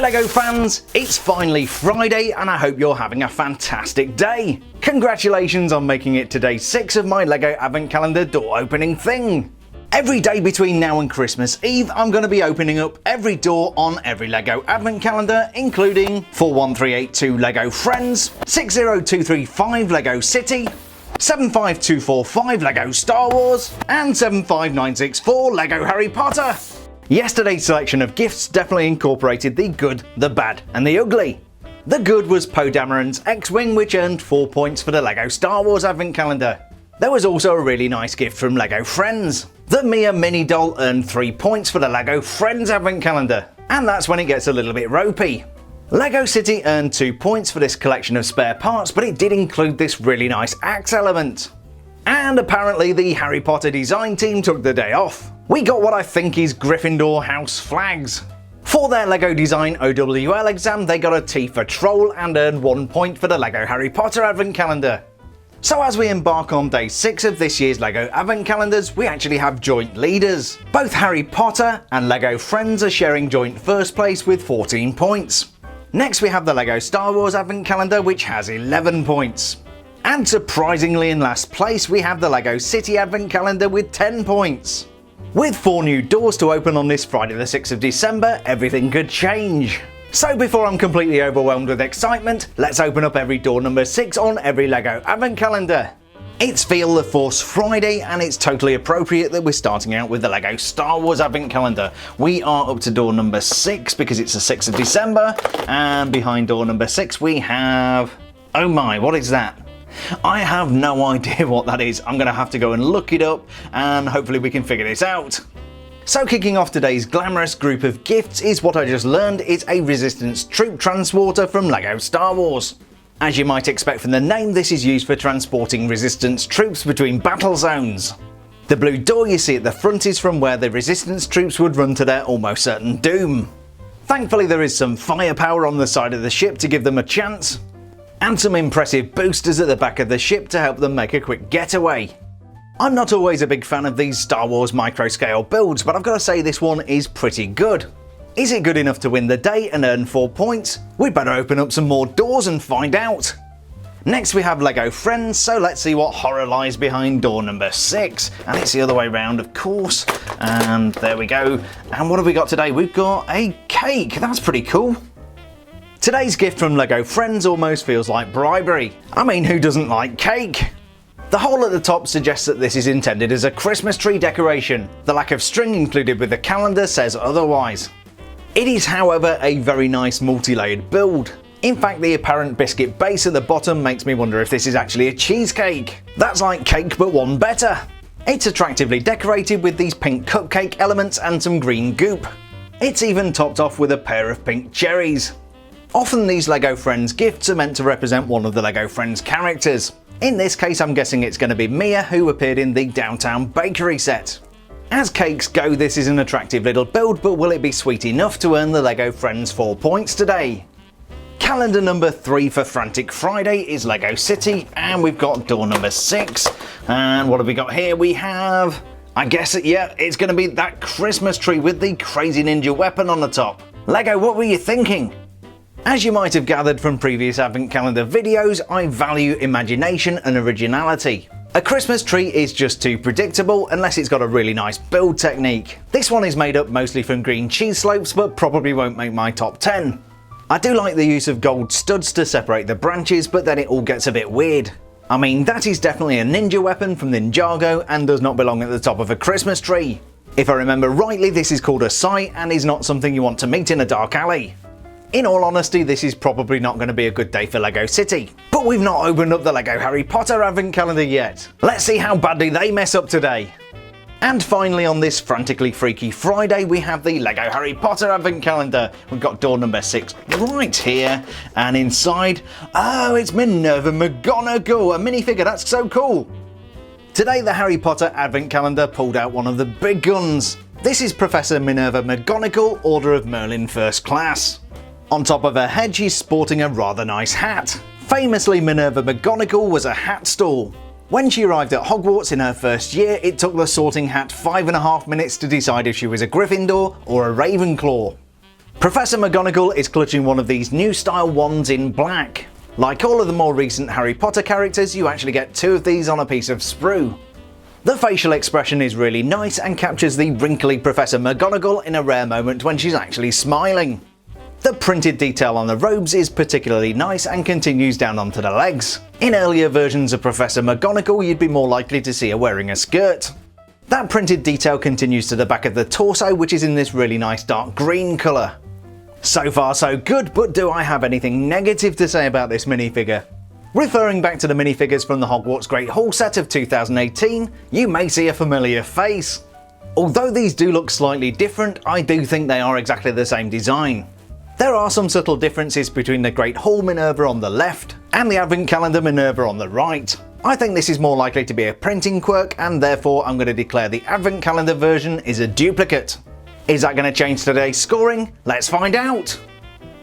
LEGO fans, it's finally Friday and I hope you're having a fantastic day. Congratulations on making it to day 6 of my LEGO Advent Calendar door opening thing. Every day between now and Christmas Eve, I'm going to be opening up every door on every LEGO Advent Calendar, including 41382 LEGO Friends, 60235 LEGO City, 75245 LEGO Star Wars, and 75964 LEGO Harry Potter. Yesterday's selection of gifts definitely incorporated the good, the bad, and the ugly. The good was Poe Dameron's X-Wing, which earned 4 points for the LEGO Star Wars Advent Calendar. There was also a really nice gift from LEGO Friends. The Mia mini doll earned 3 points for the LEGO Friends Advent Calendar, and that's when it gets a little bit ropey. LEGO City earned 2 points for this collection of spare parts, but it did include this really nice axe element. And apparently the Harry Potter design team took the day off. We got what I think is Gryffindor house flags. For their LEGO Design OWL exam, they got a T for Troll and earned 1 point for the LEGO Harry Potter Advent Calendar. So as we embark on day 6 of this year's LEGO Advent Calendars, we actually have joint leaders. Both Harry Potter and LEGO Friends are sharing joint first place with 14 points. Next we have the LEGO Star Wars Advent Calendar, which has 11 points. And surprisingly in last place we have the LEGO City Advent Calendar with 10 points. With 4 new doors to open on this Friday the 6th of December, everything could change. So before I'm completely overwhelmed with excitement, let's open up every door number 6 on every LEGO Advent Calendar. It's Feel the Force Friday, and it's totally appropriate that we're starting out with the LEGO Star Wars Advent Calendar. We are up to door number 6 because it's the 6th of December, and behind door number 6 we have... oh my, what is that? I have no idea what that is. I'm going to have to go and look it up and hopefully we can figure this out. So kicking off today's glamorous group of gifts is what I just learned is a Resistance Troop Transporter from LEGO Star Wars. As you might expect from the name, this is used for transporting Resistance troops between battle zones. The blue door you see at the front is from where the Resistance troops would run to their almost certain doom. Thankfully there is some firepower on the side of the ship to give them a chance, and some impressive boosters at the back of the ship to help them make a quick getaway. I'm not always a big fan of these Star Wars micro-scale builds, but I've got to say this one is pretty good. Is it good enough to win the day and earn 4 points? We'd better open up some more doors and find out. Next we have LEGO Friends, so let's see what horror lies behind door number 6. And it's the other way round, of course. And there we go. And what have we got today? We've got a cake. That's pretty cool. Today's gift from LEGO Friends almost feels like bribery. I mean, who doesn't like cake? The hole at the top suggests that this is intended as a Christmas tree decoration. The lack of string included with the calendar says otherwise. It is, however, a very nice multi-layered build. In fact, the apparent biscuit base at the bottom makes me wonder if this is actually a cheesecake. That's like cake but one better. It's attractively decorated with these pink cupcake elements and some green goop. It's even topped off with a pair of pink cherries. Often these LEGO Friends gifts are meant to represent one of the LEGO Friends characters. In this case I'm guessing it's going to be Mia, who appeared in the Downtown Bakery set. As cakes go, this is an attractive little build, but will it be sweet enough to earn the LEGO Friends 4 points today? Calendar number 3 for Frantic Friday is LEGO City, and we've got door number 6. And what have we got here? We have... I guess it's going to be that Christmas tree with the crazy ninja weapon on the top. LEGO, what were you thinking? As you might have gathered from previous Advent Calendar videos, I value imagination and originality. A Christmas tree is just too predictable unless it's got a really nice build technique. This one is made up mostly from green cheese slopes, but probably won't make my top 10. I do like the use of gold studs to separate the branches, but then it all gets a bit weird. I mean, that is definitely a ninja weapon from Ninjago and does not belong at the top of a Christmas tree. If I remember rightly, this is called a sight and is not something you want to meet in a dark alley. In all honesty, this is probably not going to be a good day for LEGO City. But we've not opened up the LEGO Harry Potter Advent Calendar yet. Let's see how badly they mess up today. And finally on this frantically freaky Friday we have the LEGO Harry Potter Advent Calendar. We've got door number 6 right here, and inside, oh, it's Minerva McGonagall, a minifigure, that's so cool. Today the Harry Potter Advent Calendar pulled out one of the big guns. This is Professor Minerva McGonagall, Order of Merlin First Class. On top of her head she's sporting a rather nice hat. Famously, Minerva McGonagall was a hat stall. When she arrived at Hogwarts in her first year, it took the Sorting Hat 5.5 minutes to decide if she was a Gryffindor or a Ravenclaw. Professor McGonagall is clutching one of these new style wands in black. Like all of the more recent Harry Potter characters, you actually get 2 of these on a piece of sprue. The facial expression is really nice and captures the wrinkly Professor McGonagall in a rare moment when she's actually smiling. The printed detail on the robes is particularly nice and continues down onto the legs. In earlier versions of Professor McGonagall, you'd be more likely to see her wearing a skirt. That printed detail continues to the back of the torso, which is in this really nice dark green colour. So far so good, but do I have anything negative to say about this minifigure? Referring back to the minifigures from the Hogwarts Great Hall set of 2018, you may see a familiar face. Although these do look slightly different, I do think they are exactly the same design. There are some subtle differences between the Great Hall Minerva on the left and the Advent Calendar Minerva on the right. I think this is more likely to be a printing quirk, and therefore I'm going to declare the Advent Calendar version is a duplicate. Is that going to change today's scoring? Let's find out!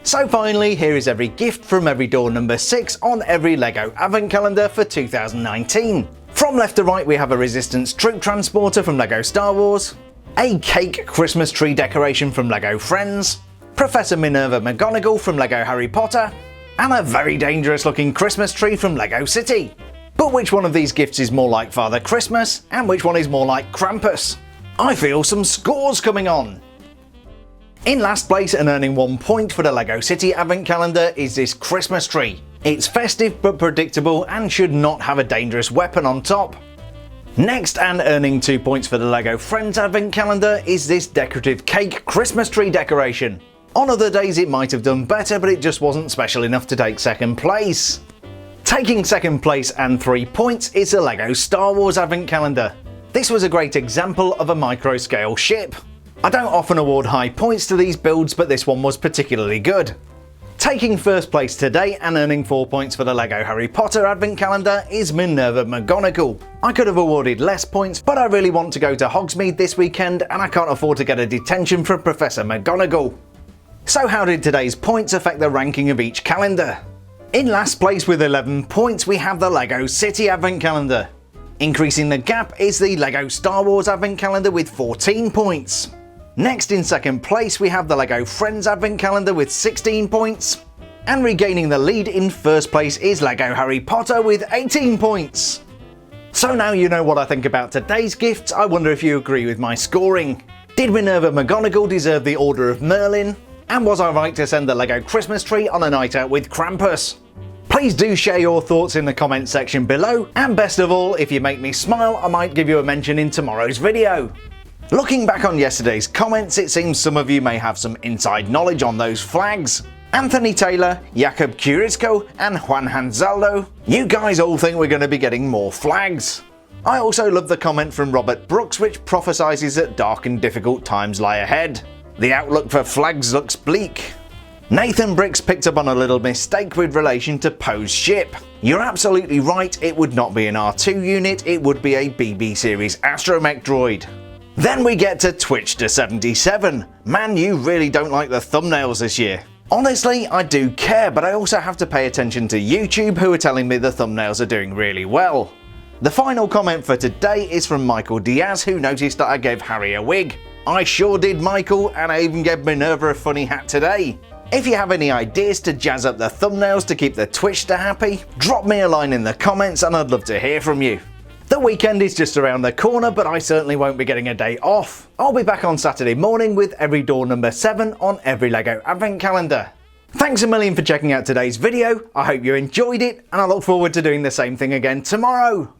So finally, here is every gift from every door number 6 on every LEGO Advent Calendar for 2019. From left to right we have a Resistance Troop Transporter from LEGO Star Wars, a cake Christmas tree decoration from LEGO Friends, Professor Minerva McGonagall from LEGO Harry Potter, and a very dangerous looking Christmas tree from LEGO City. But which one of these gifts is more like Father Christmas, and which one is more like Krampus? I feel some scores coming on! In last place and earning 1 point for the LEGO City Advent Calendar is this Christmas tree. It's festive but predictable and should not have a dangerous weapon on top. Next, and earning 2 points for the LEGO Friends Advent Calendar, is this decorative cake Christmas tree decoration. On other days it might have done better, but it just wasn't special enough to take second place. Taking second place and 3 points is the LEGO Star Wars Advent Calendar. This was a great example of a micro-scale ship. I don't often award high points to these builds, but this one was particularly good. Taking first place today and earning 4 points for the LEGO Harry Potter Advent Calendar is Minerva McGonagall. I could have awarded less points, but I really want to go to Hogsmeade this weekend and I can't afford to get a detention from Professor McGonagall. So how did today's points affect the ranking of each calendar? In last place with 11 points we have the LEGO City Advent Calendar. Increasing the gap is the LEGO Star Wars Advent Calendar with 14 points. Next in second place we have the LEGO Friends Advent Calendar with 16 points. And regaining the lead in first place is LEGO Harry Potter with 18 points. So now you know what I think about today's gifts. I wonder if you agree with my scoring. Did Minerva McGonagall deserve the Order of Merlin? And was I right to send the LEGO Christmas tree on a night out with Krampus? Please do share your thoughts in the comments section below, and best of all, if you make me smile I might give you a mention in tomorrow's video. Looking back on yesterday's comments, it seems some of you may have some inside knowledge on those flags. Anthony Taylor, Jakub Kurizko and Juan Hanzaldo, you guys all think we're going to be getting more flags. I also love the comment from Robert Brooks which prophesies that dark and difficult times lie ahead. The outlook for flags looks bleak. Nathan Bricks picked up on a little mistake with relation to Poe's ship. You're absolutely right, it would not be an R2 unit, it would be a BB series astromech droid. Then we get to Twitch77. Man, you really don't like the thumbnails this year. Honestly, I do care, but I also have to pay attention to YouTube, who are telling me the thumbnails are doing really well. The final comment for today is from Michael Diaz, who noticed that I gave Harry a wig. I sure did, Michael, and I even gave Minerva a funny hat today. If you have any ideas to jazz up the thumbnails to keep the Twitchster happy, drop me a line in the comments and I'd love to hear from you. The weekend is just around the corner, but I certainly won't be getting a day off. I'll be back on Saturday morning with every door number 7 on every LEGO Advent Calendar. Thanks a million for checking out today's video, I hope you enjoyed it, and I look forward to doing the same thing again tomorrow.